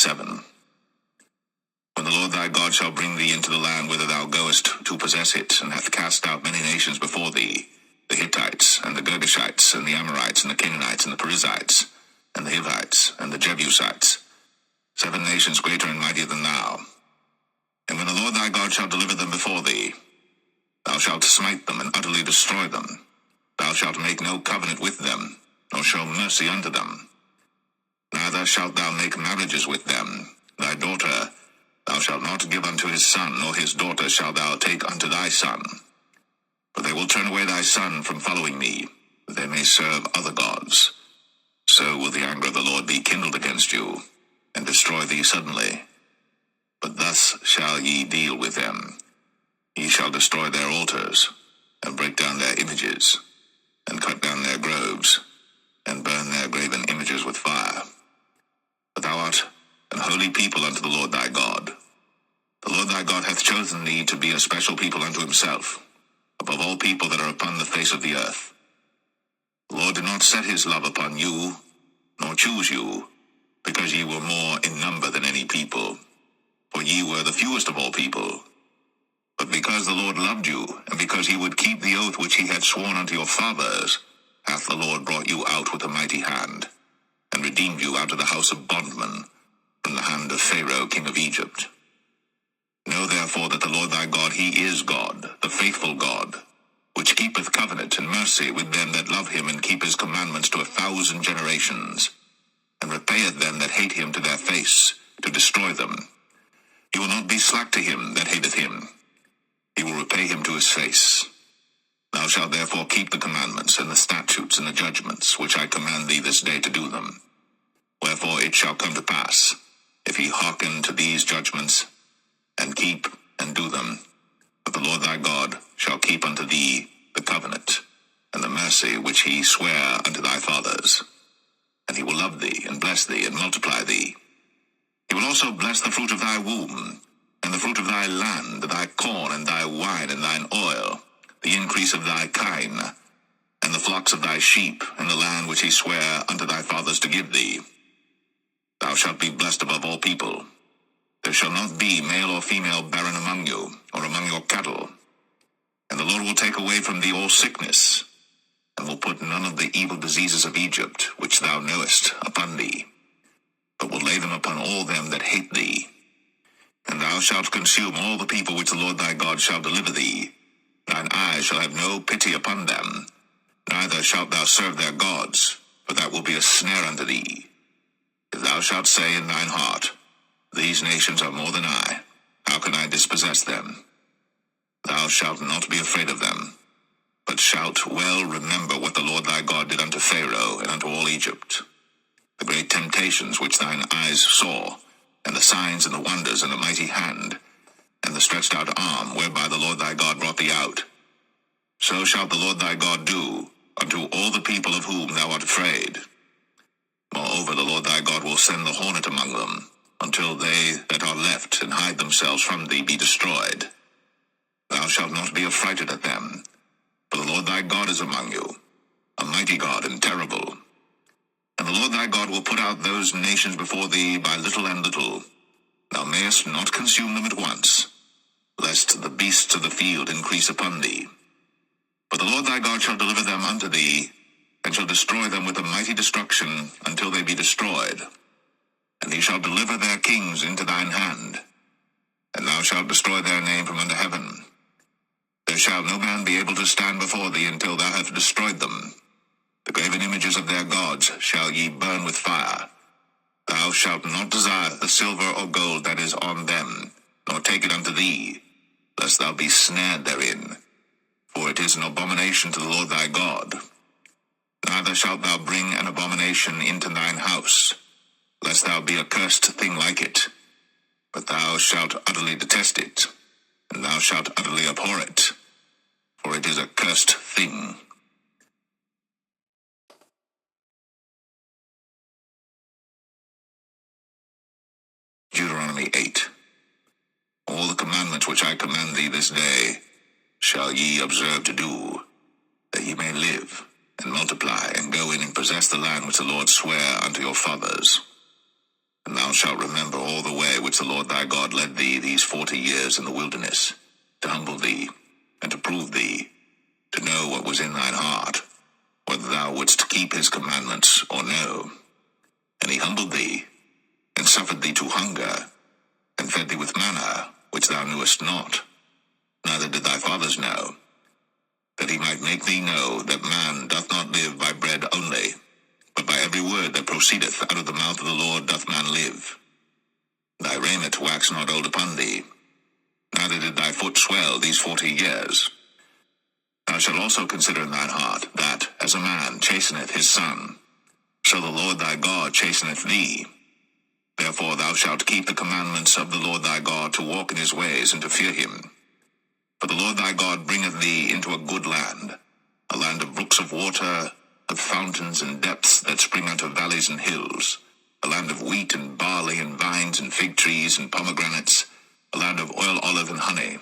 7. When the Lord thy God shall bring thee into the land whither thou goest to possess it, and hath cast out many nations before thee, the Hittites, and the Girgashites, and the Amorites, and the Canaanites, and the Perizzites, and the Hivites, and the Jebusites, 7 nations greater and mightier than thou. And when the Lord thy God shall deliver them before thee, thou shalt smite them and utterly destroy them. Thou shalt make no covenant with them, nor show mercy unto them. Neither shalt thou make marriages with them. Thy daughter thou shalt not give unto his son, nor his daughter shalt thou take unto thy son. For they will turn away thy son from following me, that they may serve other gods. So will the anger of the Lord be kindled against you, and destroy thee suddenly. But thus shall ye deal with them. Ye shall destroy their altars, and break down their images, and cut down their groves, and burn their graven images with fire. But thou art an holy people unto the Lord thy God. The Lord thy God hath chosen thee to be a special people unto himself, above all people that are upon the face of the earth. The Lord did not set his love upon you, nor choose you, because ye were more in number than any people, for ye were the fewest of all people. But because the Lord loved you, and because he would keep the oath which he had sworn unto your fathers, hath the Lord brought you out with a mighty hand, and redeemed you out of the house of bondmen, from the hand of Pharaoh king of Egypt. Know therefore that the Lord thy God, he is God, the faithful God, which keepeth covenant and mercy with them that love him, and keep his commandments to 1,000 generations, and repayeth them that hate him to their face, to destroy them. He will not be slack to him that hateth him. He will repay him to his face. Thou shalt therefore keep the commandments, and the statutes, and the judgments, which I command thee this day to do them. Wherefore it shall come to pass, if he hearken to these judgments, and keep and do them, that the Lord thy God shall keep unto thee the covenant, and the mercy which he sware unto thy fathers. And he will love thee, and bless thee, and multiply thee. He will also bless the fruit of thy womb, and the fruit of thy land, thy corn, and thy wine, and thine oil, the increase of thy kine, and the flocks of thy sheep, and the land which he sware unto thy fathers to give thee. Thou shalt be blessed above all people. There shall not be male or female barren among you, or among your cattle. And the Lord will take away from thee all sickness, and will put none of the evil diseases of Egypt, which thou knowest, upon thee, but will lay them upon all them that hate thee. And thou shalt consume all the people which the Lord thy God shall deliver thee. Thine eyes shall have no pity upon them, neither shalt thou serve their gods, for that will be a snare unto thee. If thou shalt say in thine heart, These nations are more than I, how can I dispossess them? Thou shalt not be afraid of them, but shalt well remember what the Lord thy God did unto Pharaoh and unto all Egypt, the great temptations which thine eyes saw, and the signs and the wonders and the mighty hand, and the stretched out arm whereby the Lord thy God brought thee out. So shall the Lord thy God do unto all the people of whom thou art afraid. Moreover, the Lord thy God will send the hornet among them, until they that are left and hide themselves from thee be destroyed. Thou shalt not be affrighted at them, for the Lord thy God is among you, a mighty God and terrible. And the Lord thy God will put out those nations before thee by little and little. Thou mayest not consume them at once, lest the beasts of the field increase upon thee. But the Lord thy God shall deliver them unto thee, and shall destroy them with a mighty destruction until they be destroyed. And he shall deliver their kings into thine hand, and thou shalt destroy their name from under heaven. There shall no man be able to stand before thee until thou have destroyed them. The graven images of their gods shall ye burn with fire. Thou shalt not desire the silver or gold that is on them, nor take it unto thee, lest thou be snared therein. For it is an abomination to the Lord thy God. Neither shalt thou bring an abomination into thine house, lest thou be a cursed thing like it. But thou shalt utterly detest it, and thou shalt utterly abhor it, for it is a cursed thing. Deuteronomy 8. All the commandments which I command thee this day shall ye observe to do, that ye may live, and multiply, and go in and possess the land which the Lord sware unto your fathers. And thou shalt remember all the way which the Lord thy God led thee these 40 years in the wilderness, to humble thee, and to prove thee, to know what was in thine heart, whether thou wouldst keep his commandments or no. And he humbled thee, and suffered thee to hunger, and fed thee with manna, which thou knewest not, neither did thy fathers know, that he might make thee know that man doth not live by bread only, but by every word that proceedeth out of the mouth of the Lord doth man live. Thy raiment waxed not old upon thee, neither did thy foot swell these 40 years. Thou shalt also consider in thine heart, that, as a man chasteneth his son, so the Lord thy God chasteneth thee. Therefore thou shalt keep the commandments of the Lord thy God, to walk in his ways, and to fear him. For the Lord thy God bringeth thee into a good land, a land of brooks of water, of fountains and depths that spring out of valleys and hills, a land of wheat and barley and vines and fig trees and pomegranates, a land of oil, olive, and honey,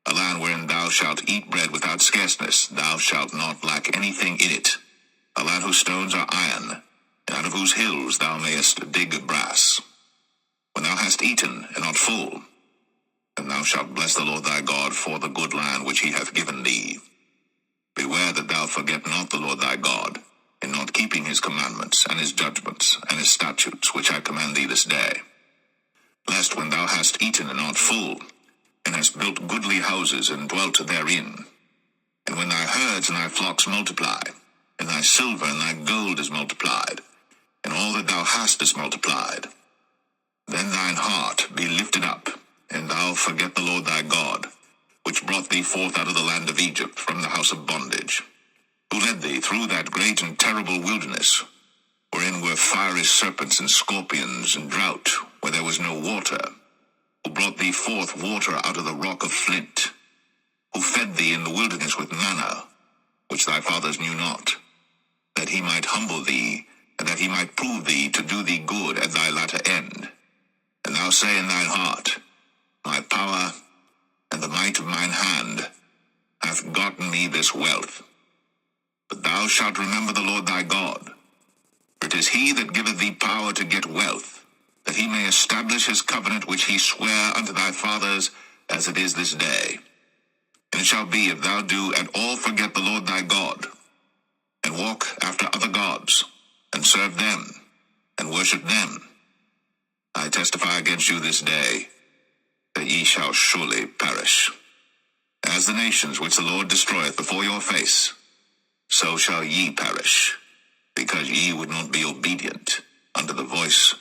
a land wherein thou shalt eat bread without scarceness, thou shalt not lack anything in it, a land whose stones are iron, and out of whose hills thou mayest dig brass. When thou hast eaten and art full, and thou shalt bless the Lord thy God for the good land which he hath given thee. Beware that thou forget not the Lord thy God, in not keeping his commandments, and his judgments, and his statutes, which I command thee this day. Lest when thou hast eaten and art full, and hast built goodly houses, and dwelt therein, and when thy herds and thy flocks multiply, and thy silver and thy gold is multiplied, and all that thou hast is multiplied, then thine heart be lifted up, and thou forget the Lord thy God, which brought thee forth out of the land of Egypt from the house of bondage, who led thee through that great and terrible wilderness, wherein were fiery serpents and scorpions, and drought, where there was no water, who brought thee forth water out of the rock of flint, who fed thee in the wilderness with manna, which thy fathers knew not, that he might humble thee, and that he might prove thee to do thee good at thy latter end. And thou say in thine heart, My power and the might of mine hand hath gotten me this wealth. But thou shalt remember the Lord thy God, for it is he that giveth thee power to get wealth, that he may establish his covenant which he sware unto thy fathers, as it is this day. And it shall be, if thou do at all forget the Lord thy God, and walk after other gods, and serve them, and worship them, I testify against you this day, that ye shall surely perish. As the nations which the Lord destroyeth before your face, so shall ye perish, because ye would not be obedient unto the voice